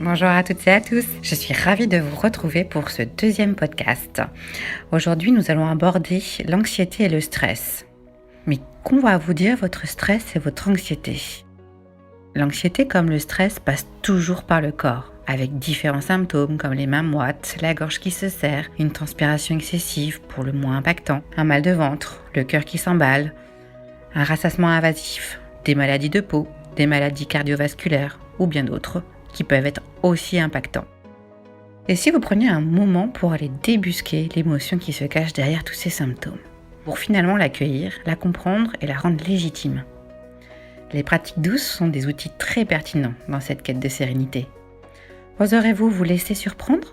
Bonjour à toutes et à tous, je suis ravie de vous retrouver pour ce deuxième podcast. Aujourd'hui, nous allons aborder l'anxiété et le stress. Mais qu'on va vous dire votre stress et votre anxiété? L'anxiété comme le stress passe toujours par le corps, avec différents symptômes comme les mains moites, la gorge qui se serre, une transpiration excessive pour le moins impactant, un mal de ventre, le cœur qui s'emballe, un ressassement invasif, des maladies de peau, des maladies cardiovasculaires ou bien d'autres qui peuvent être aussi impactants. Et si vous preniez un moment pour aller débusquer l'émotion qui se cache derrière tous ces symptômes, pour finalement l'accueillir, la comprendre et la rendre légitime. Les pratiques douces sont des outils très pertinents dans cette quête de sérénité. Oserez-vous vous laisser surprendre ?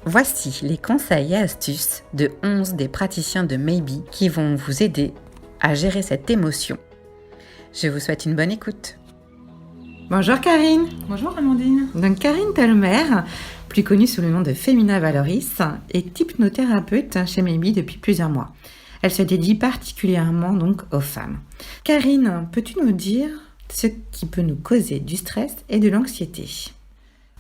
Voici les conseils et astuces de 11 des praticiens de Maybe qui vont vous aider à gérer cette émotion. Je vous souhaite une bonne écoute. Bonjour Karine. Bonjour Amandine. Donc Karine Telmer, plus connue sous le nom de Femina Valoris, est hypnothérapeute chez Maybe depuis plusieurs mois. Elle se dédie particulièrement donc aux femmes. Karine, peux-tu nous dire ce qui peut nous causer du stress et de l'anxiété ?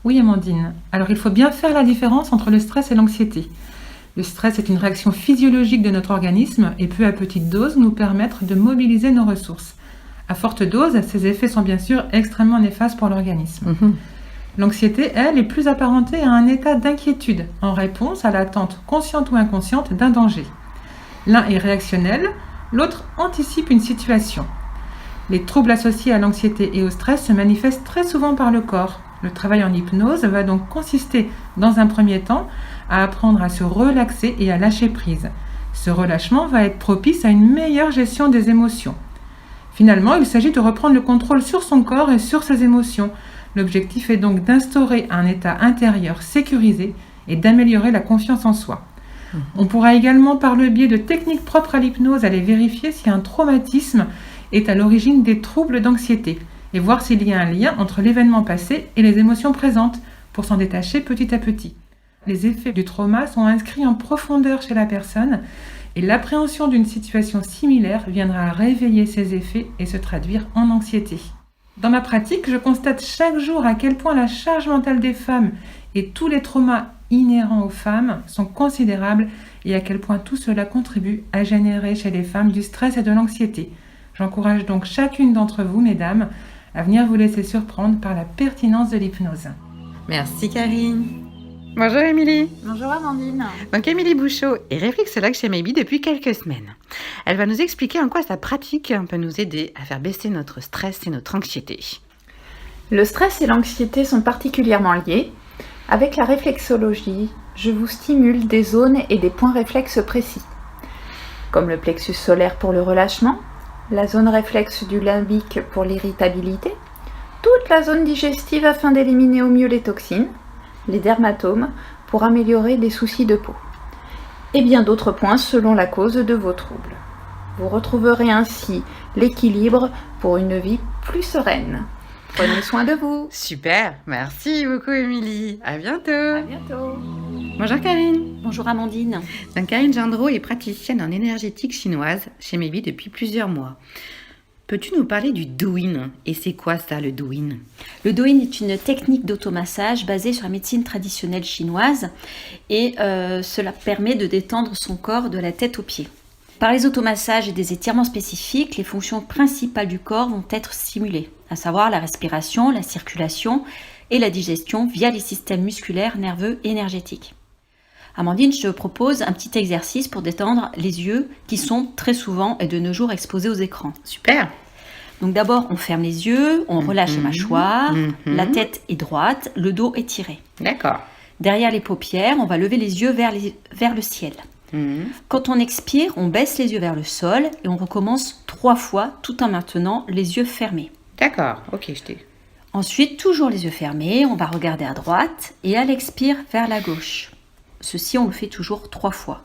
Oui Amandine, alors il faut bien faire la différence entre le stress et l'anxiété. Le stress est une réaction physiologique de notre organisme et peut à petite dose nous permettre de mobiliser nos ressources. À forte dose, ces effets sont bien sûr extrêmement néfastes pour l'organisme. L'anxiété, elle, est plus apparentée à un état d'inquiétude en réponse à l'attente consciente ou inconsciente d'un danger. L'un est réactionnel, l'autre anticipe une situation. Les troubles associés à l'anxiété et au stress se manifestent très souvent par le corps. Le travail en hypnose va donc consister, dans un premier temps, à apprendre à se relaxer et à lâcher prise. Ce relâchement va être propice à une meilleure gestion des émotions. Finalement, il s'agit de reprendre le contrôle sur son corps et sur ses émotions. L'objectif est donc d'instaurer un état intérieur sécurisé et d'améliorer la confiance en soi. On pourra également, par le biais de techniques propres à l'hypnose, aller vérifier si un traumatisme est à l'origine des troubles d'anxiété et voir s'il y a un lien entre l'événement passé et les émotions présentes pour s'en détacher petit à petit. Les effets du trauma sont inscrits en profondeur chez la personne et l'appréhension d'une situation similaire viendra réveiller ces effets et se traduire en anxiété. Dans ma pratique, je constate chaque jour à quel point la charge mentale des femmes et tous les traumas inhérents aux femmes sont considérables et à quel point tout cela contribue à générer chez les femmes du stress et de l'anxiété. J'encourage donc chacune d'entre vous, mesdames, à venir vous laisser surprendre par la pertinence de l'hypnose. Merci Karine. Bonjour Émilie. Bonjour Amandine. Donc Émilie Bouchot est réflexologue chez Maybe depuis quelques semaines. Elle va nous expliquer en quoi sa pratique peut nous aider à faire baisser notre stress et notre anxiété. Le stress et l'anxiété sont particulièrement liés. Avec la réflexologie, je vous stimule des zones et des points réflexes précis, comme le plexus solaire pour le relâchement, la zone réflexe du limbique pour l'irritabilité, toute la zone digestive afin d'éliminer au mieux les toxines, les dermatomes pour améliorer les soucis de peau, et bien d'autres points selon la cause de vos troubles. Vous retrouverez ainsi l'équilibre pour une vie plus sereine. Prenez soin de vous. Super, merci beaucoup Émilie. À bientôt. À bientôt. Bonjour Karine. Bonjour Amandine. Donc Karine Gendreau est praticienne en énergétique chinoise chez Maybe depuis plusieurs mois. Peux-tu nous parler du Douyin ? Et c'est quoi ça, le Douyin ? Le Douyin est une technique d'automassage basée sur la médecine traditionnelle chinoise et cela permet de détendre son corps de la tête aux pieds. Par les automassages et des étirements spécifiques, les fonctions principales du corps vont être stimulées, à savoir la respiration, la circulation et la digestion via les systèmes musculaires, nerveux et énergétiques. Amandine, je te propose un petit exercice pour détendre les yeux qui sont très souvent et de nos jours exposés aux écrans. Super. Donc d'abord, on ferme les yeux, on relâche les mâchoires, la tête est droite, le dos est tiré. D'accord. Derrière les paupières, on va lever les yeux vers le ciel. Quand on expire, on baisse les yeux vers le sol et on recommence 3 fois tout en maintenant les yeux fermés. D'accord, ok, je t'ai. Ensuite, toujours les yeux fermés, on va regarder à droite et à l'expire vers la gauche. Ceci, on le fait toujours 3 fois.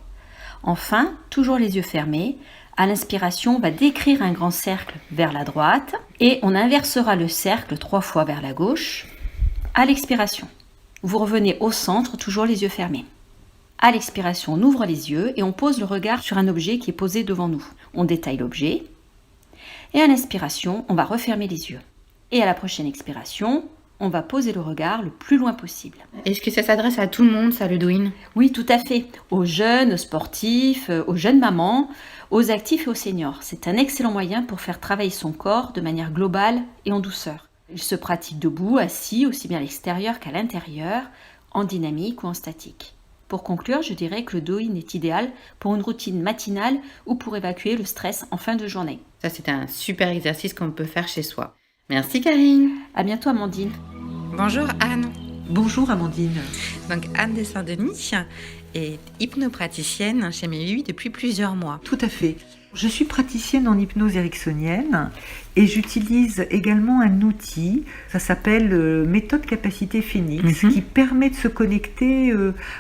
Enfin, toujours les yeux fermés. À l'inspiration, on va décrire un grand cercle vers la droite et on inversera le cercle 3 fois vers la gauche. À l'expiration, vous revenez au centre, toujours les yeux fermés. À l'expiration, on ouvre les yeux et on pose le regard sur un objet qui est posé devant nous. On détaille l'objet. Et à l'inspiration, on va refermer les yeux. Et à la prochaine expiration, On va poser le regard le plus loin possible. Est-ce que ça s'adresse à tout le monde, ça, le Douyin ? Oui, tout à fait. Aux jeunes, aux sportifs, aux jeunes mamans, aux actifs et aux seniors. C'est un excellent moyen pour faire travailler son corps de manière globale et en douceur. Il se pratique debout, assis, aussi bien à l'extérieur qu'à l'intérieur, en dynamique ou en statique. Pour conclure, je dirais que le Douyin est idéal pour une routine matinale ou pour évacuer le stress en fin de journée. Ça, c'est un super exercice qu'on peut faire chez soi. Merci Karine. À bientôt Amandine. Bonjour Anne. Bonjour Amandine. Donc Anne de Saint-Denis est hypnopraticienne chez Maybe depuis plusieurs mois. Tout à fait. Je suis praticienne en hypnose ericksonienne et j'utilise également un outil, ça s'appelle méthode capacité Phoenix, qui permet de se connecter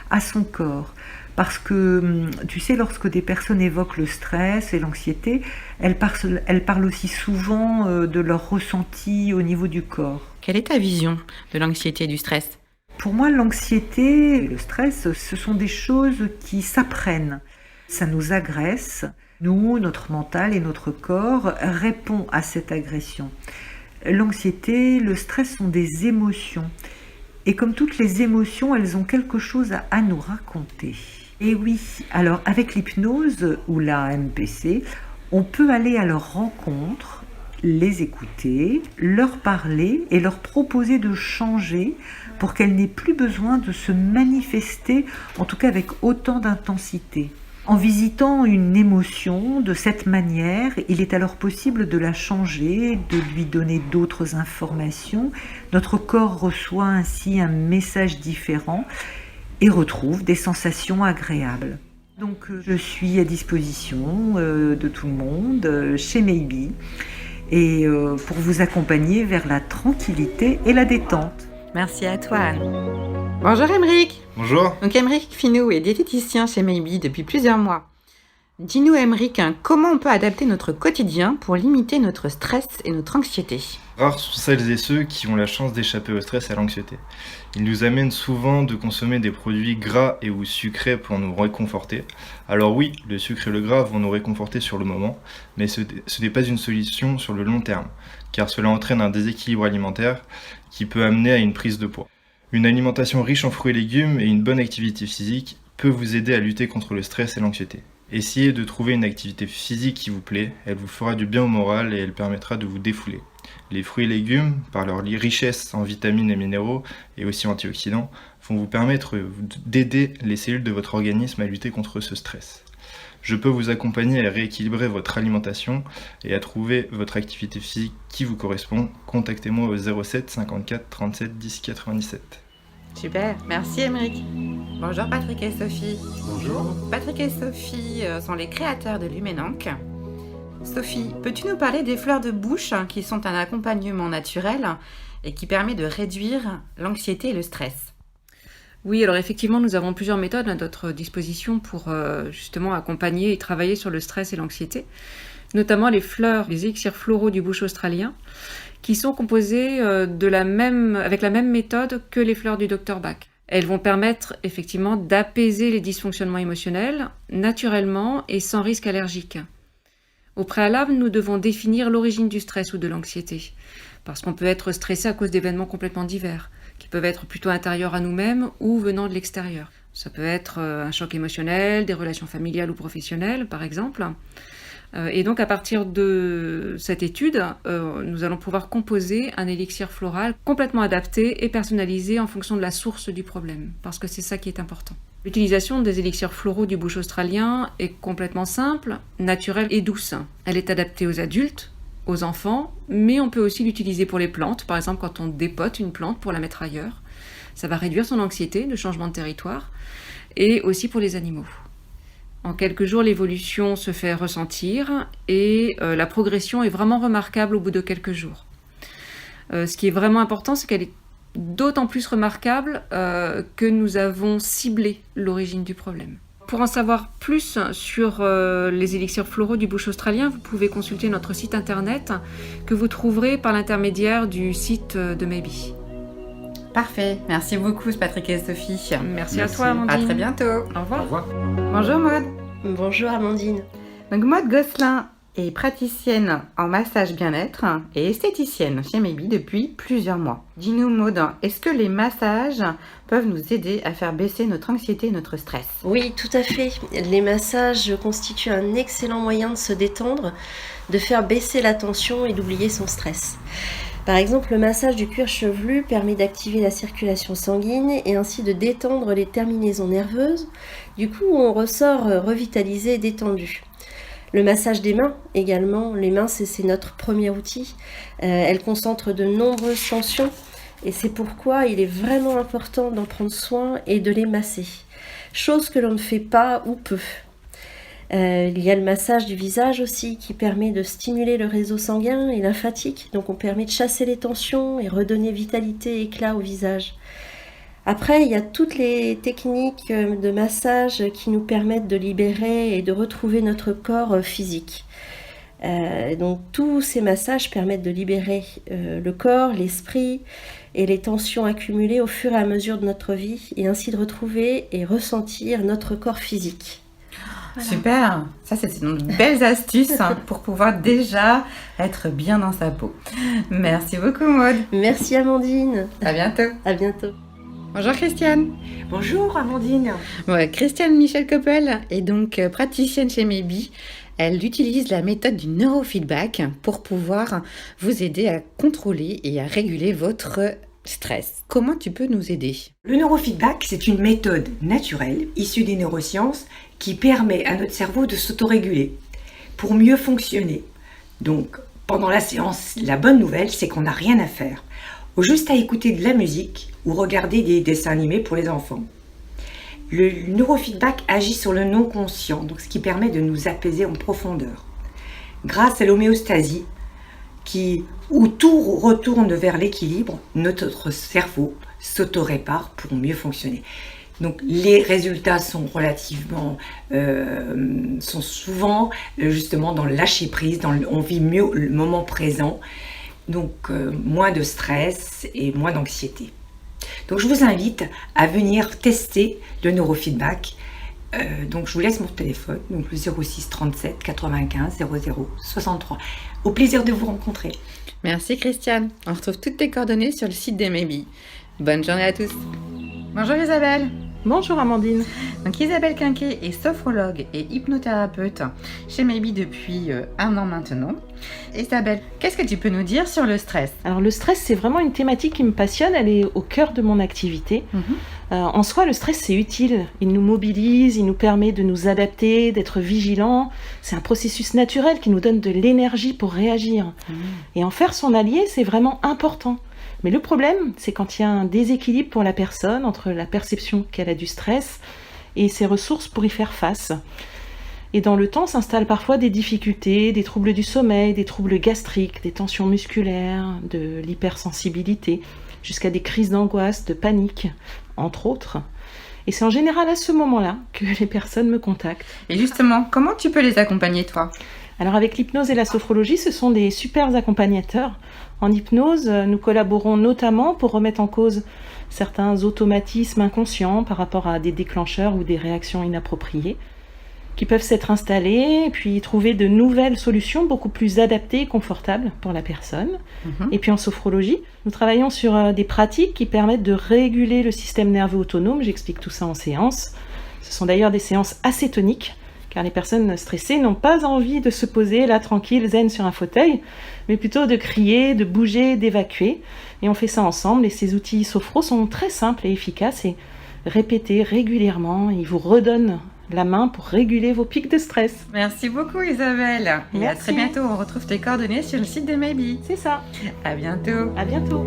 à son corps. Parce que, tu sais, lorsque des personnes évoquent le stress et l'anxiété, elles parlent aussi souvent de leur ressenti au niveau du corps. Quelle est ta vision de l'anxiété et du stress ? Pour moi, l'anxiété et le stress, ce sont des choses qui s'apprennent. Ça nous agresse. Nous, notre mental et notre corps répondent à cette agression. L'anxiété, le stress sont des émotions. Et comme toutes les émotions, elles ont quelque chose à nous raconter. Et oui, alors avec l'hypnose ou la MPC, on peut aller à leur rencontre, les écouter, leur parler et leur proposer de changer pour qu'elles n'aient plus besoin de se manifester, en tout cas avec autant d'intensité. En visitant une émotion de cette manière, il est alors possible de la changer, de lui donner d'autres informations. Notre corps reçoit ainsi un message différent et retrouve des sensations agréables. Donc je suis à disposition de tout le monde chez Maybe et pour vous accompagner vers la tranquillité et la détente. Merci à toi Anne. Bonjour Émeric. Bonjour. Donc Émeric Finou est diététicien chez Maybe depuis plusieurs mois. Dis-nous Émeric, comment on peut adapter notre quotidien pour limiter notre stress et notre anxiété ? Rares sont celles et ceux qui ont la chance d'échapper au stress et à l'anxiété. Ils nous amènent souvent de consommer des produits gras et ou sucrés pour nous réconforter. Alors oui, le sucre et le gras vont nous réconforter sur le moment, mais ce n'est pas une solution sur le long terme, car cela entraîne un déséquilibre alimentaire qui peut amener à une prise de poids. Une alimentation riche en fruits et légumes et une bonne activité physique peut vous aider à lutter contre le stress et l'anxiété. Essayez de trouver une activité physique qui vous plaît, elle vous fera du bien au moral et elle permettra de vous défouler. Les fruits et légumes, par leur richesse en vitamines et minéraux et aussi antioxydants, vont vous permettre d'aider les cellules de votre organisme à lutter contre ce stress. Je peux vous accompagner à rééquilibrer votre alimentation et à trouver votre activité physique qui vous correspond. Contactez-moi au 07 54 37 10 97. Super, merci Émeric. Bonjour Patrick et Sophie. Bonjour. Patrick et Sophie sont les créateurs de Lumenank. Sophie, peux-tu nous parler des fleurs de bouche qui sont un accompagnement naturel et qui permet de réduire l'anxiété et le stress ? Oui, alors effectivement, nous avons plusieurs méthodes à notre disposition pour justement accompagner et travailler sur le stress et l'anxiété, notamment les fleurs, les élixirs floraux du bush australien, qui sont composés avec la même méthode que les fleurs du Dr Bach. Elles vont permettre effectivement d'apaiser les dysfonctionnements émotionnels naturellement et sans risque allergique. Au préalable, nous devons définir l'origine du stress ou de l'anxiété, parce qu'on peut être stressé à cause d'événements complètement divers, qui peuvent être plutôt intérieurs à nous-mêmes ou venant de l'extérieur. Ça peut être un choc émotionnel, des relations familiales ou professionnelles, par exemple. Et donc, à partir de cette étude, nous allons pouvoir composer un élixir floral complètement adapté et personnalisé en fonction de la source du problème, parce que c'est ça qui est important. L'utilisation des élixirs floraux du bush australien est complètement simple, naturelle et douce. Elle est adaptée aux adultes, aux enfants, mais on peut aussi l'utiliser pour les plantes, par exemple quand on dépote une plante pour la mettre ailleurs. Ça va réduire son anxiété, le changement de territoire, et aussi pour les animaux. En quelques jours, l'évolution se fait ressentir et la progression est vraiment remarquable au bout de quelques jours. Ce qui est vraiment important, c'est qu'elle est d'autant plus remarquable que nous avons ciblé l'origine du problème. Pour en savoir plus sur les élixirs floraux du bush australien, vous pouvez consulter notre site internet que vous trouverez par l'intermédiaire du site de Maybe. Parfait, merci beaucoup Patrick et Sophie. Merci à toi Amandine. À très bientôt. Au revoir. Au revoir. Bonjour Maud. Bonjour Amandine. Donc Maud Gosselin, est praticienne en massage bien-être et esthéticienne chez Maybe depuis plusieurs mois. Dis-nous Maud, est-ce que les massages peuvent nous aider à faire baisser notre anxiété et notre stress? Oui, tout à fait. Les massages constituent un excellent moyen de se détendre, de faire baisser la tension et d'oublier son stress. Par exemple, le massage du cuir chevelu permet d'activer la circulation sanguine et ainsi de détendre les terminaisons nerveuses. Du coup, on ressort revitalisé et détendu. Le massage des mains également. Les mains, c'est notre premier outil. Elles concentrent de nombreuses tensions et c'est pourquoi il est vraiment important d'en prendre soin et de les masser. Chose que l'on ne fait pas ou peu. Il y a le massage du visage aussi qui permet de stimuler le réseau sanguin et lymphatique. Donc on permet de chasser les tensions et redonner vitalité et éclat au visage. Après, il y a toutes les techniques de massage qui nous permettent de libérer et de retrouver notre corps physique. Donc tous ces massages permettent de libérer le corps, l'esprit et les tensions accumulées au fur et à mesure de notre vie et ainsi de retrouver et ressentir notre corps physique. Voilà. Super, ça c'est une belle astuce pour pouvoir déjà être bien dans sa peau. Merci beaucoup Maud. Merci Amandine. À bientôt. À bientôt. Bonjour Christiane. Bonjour Amandine. Christiane Michel Coppel est donc praticienne chez Maybe. Elle utilise la méthode du neurofeedback pour pouvoir vous aider à contrôler et à réguler votre stress. Comment tu peux nous aider? Le neurofeedback, c'est une méthode naturelle issue des neurosciences qui permet à notre cerveau de s'autoréguler pour mieux fonctionner. Donc, pendant la séance, la bonne nouvelle, c'est qu'on n'a rien à faire. Juste à écouter de la musique ou regarder des dessins animés pour les enfants. Le neurofeedback agit sur le non-conscient, donc ce qui permet de nous apaiser en profondeur. Grâce à l'homéostasie, où tout retourne vers l'équilibre, notre cerveau s'auto-répare pour mieux fonctionner. Donc les résultats sont sont souvent justement dans le lâcher prise, on vit mieux le moment présent, donc moins de stress et moins d'anxiété. Donc je vous invite à venir tester le neurofeedback. Donc je vous laisse mon téléphone, donc le 06 37 95 00 63. Au plaisir de vous rencontrer. Merci Christiane. On retrouve toutes tes coordonnées sur le site de Maybe. Bonne journée à tous. Bonjour Isabelle. Bonjour Amandine. Donc Isabelle Quinquet est sophrologue et hypnothérapeute chez Maybe depuis 1 an maintenant. Isabelle, qu'est-ce que tu peux nous dire sur le stress? Alors le stress, c'est vraiment une thématique qui me passionne, elle est au cœur de mon activité. En soi, le stress, c'est utile. Il nous mobilise, il nous permet de nous adapter, d'être vigilants. C'est un processus naturel qui nous donne de l'énergie pour réagir. Et en faire son allié, c'est vraiment important. Mais le problème, c'est quand il y a un déséquilibre pour la personne entre la perception qu'elle a du stress et ses ressources pour y faire face. Et dans le temps s'installent parfois des difficultés, des troubles du sommeil, des troubles gastriques, des tensions musculaires, de l'hypersensibilité, jusqu'à des crises d'angoisse, de panique, entre autres. Et c'est en général à ce moment-là que les personnes me contactent. Et justement, comment tu peux les accompagner, toi? Alors avec l'hypnose et la sophrologie, ce sont des super accompagnateurs. En hypnose, nous collaborons notamment pour remettre en cause certains automatismes inconscients par rapport à des déclencheurs ou des réactions inappropriées qui peuvent s'être installés et puis trouver de nouvelles solutions beaucoup plus adaptées et confortables pour la personne. Et puis en sophrologie, nous travaillons sur des pratiques qui permettent de réguler le système nerveux autonome. J'explique tout ça en séance. Ce sont d'ailleurs des séances assez toniques, car les personnes stressées n'ont pas envie de se poser là tranquille, zen sur un fauteuil, mais plutôt de crier, de bouger, d'évacuer. Et on fait ça ensemble et ces outils sophro sont très simples et efficaces et répétés régulièrement. Ils vous redonnent la main pour réguler vos pics de stress. Merci beaucoup Isabelle. Et Merci. à très bientôt. On retrouve tes coordonnées sur le site de Maybe. C'est ça. À bientôt. À bientôt.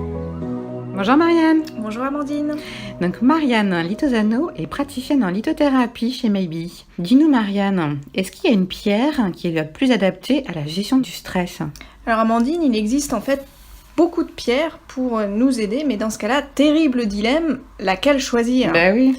Bonjour Marianne. Bonjour Amandine. Donc Marianne Litozano est praticienne en lithothérapie chez Maybe. Dis-nous Marianne, est-ce qu'il y a une pierre qui est la plus adaptée à la gestion du stress? Alors Amandine, il existe en fait beaucoup de pierres pour nous aider, mais dans ce cas-là, terrible dilemme, laquelle choisir? Bah oui.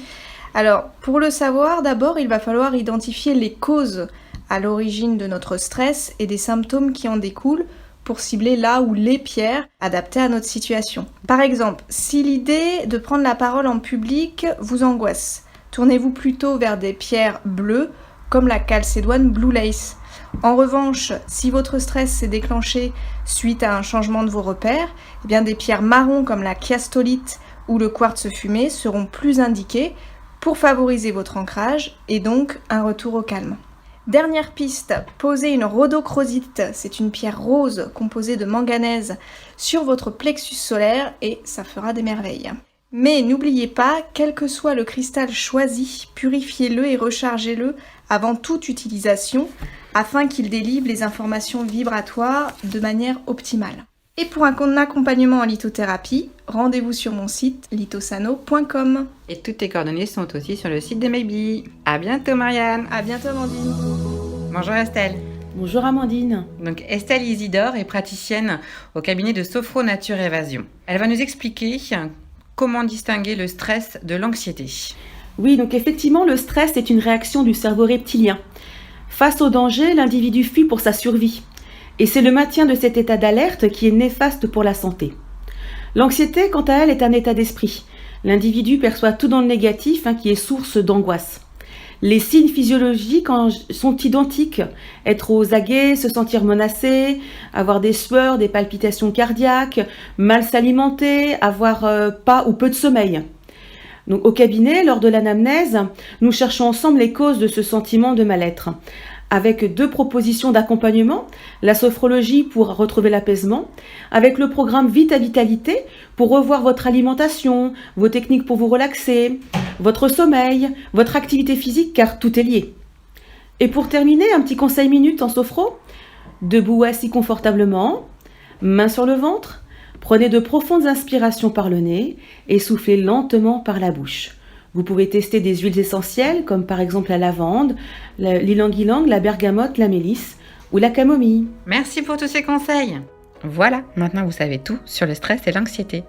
Alors, pour le savoir, d'abord, il va falloir identifier les causes à l'origine de notre stress et des symptômes qui en découlent pour cibler là où les pierres adaptées à notre situation. Par exemple, si l'idée de prendre la parole en public vous angoisse, tournez-vous plutôt vers des pierres bleues comme la chalcédoine Blue Lace. En revanche, si votre stress s'est déclenché suite à un changement de vos repères, eh bien des pierres marron comme la chiastolite ou le quartz fumé seront plus indiquées pour favoriser votre ancrage et donc un retour au calme. Dernière piste, posez une rhodochrosite, c'est une pierre rose composée de manganèse sur votre plexus solaire et ça fera des merveilles. Mais n'oubliez pas, quel que soit le cristal choisi, purifiez-le et rechargez-le avant toute utilisation afin qu'il délivre les informations vibratoires de manière optimale. Et pour un accompagnement en lithothérapie, rendez-vous sur mon site lithosano.com. Et toutes tes coordonnées sont aussi sur le site de Maybe. À bientôt Marianne. À bientôt Amandine. Bonjour Estelle. Bonjour Amandine. Donc Estelle Isidore est praticienne au cabinet de Sophro Nature Évasion. Elle va nous expliquer comment distinguer le stress de l'anxiété. Oui, donc effectivement, le stress est une réaction du cerveau reptilien. Face au danger, l'individu fuit pour sa survie. Et c'est le maintien de cet état d'alerte qui est néfaste pour la santé. L'anxiété, quant à elle, est un état d'esprit. L'individu perçoit tout dans le négatif, qui est source d'angoisse. Les signes physiologiques sont identiques. Être aux aguets, se sentir menacé, avoir des sueurs, des palpitations cardiaques, mal s'alimenter, avoir pas ou peu de sommeil. Donc, au cabinet, lors de l'anamnèse, nous cherchons ensemble les causes de ce sentiment de mal-être. Avec 2 propositions d'accompagnement, la sophrologie pour retrouver l'apaisement, avec le programme Vita Vitalité pour revoir votre alimentation, vos techniques pour vous relaxer, votre sommeil, votre activité physique, car tout est lié. Et pour terminer, un petit conseil minute en sophro. Debout assis confortablement, main sur le ventre, prenez de profondes inspirations par le nez et soufflez lentement par la bouche. Vous pouvez tester des huiles essentielles comme par exemple la lavande, l'ilang-ilang, la bergamote, la mélisse ou la camomille. Merci pour tous ces conseils. Voilà, maintenant vous savez tout sur le stress et l'anxiété.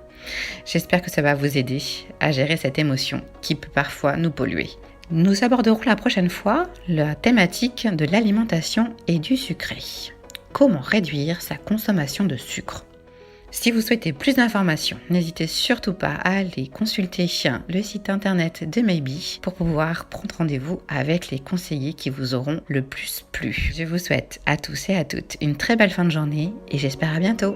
J'espère que ça va vous aider à gérer cette émotion qui peut parfois nous polluer. Nous aborderons la prochaine fois la thématique de l'alimentation et du sucré. Comment réduire sa consommation de sucre ? Si vous souhaitez plus d'informations, n'hésitez surtout pas à aller consulter le site internet de Maybe pour pouvoir prendre rendez-vous avec les conseillers qui vous auront le plus plu. Je vous souhaite à tous et à toutes une très belle fin de journée et j'espère à bientôt.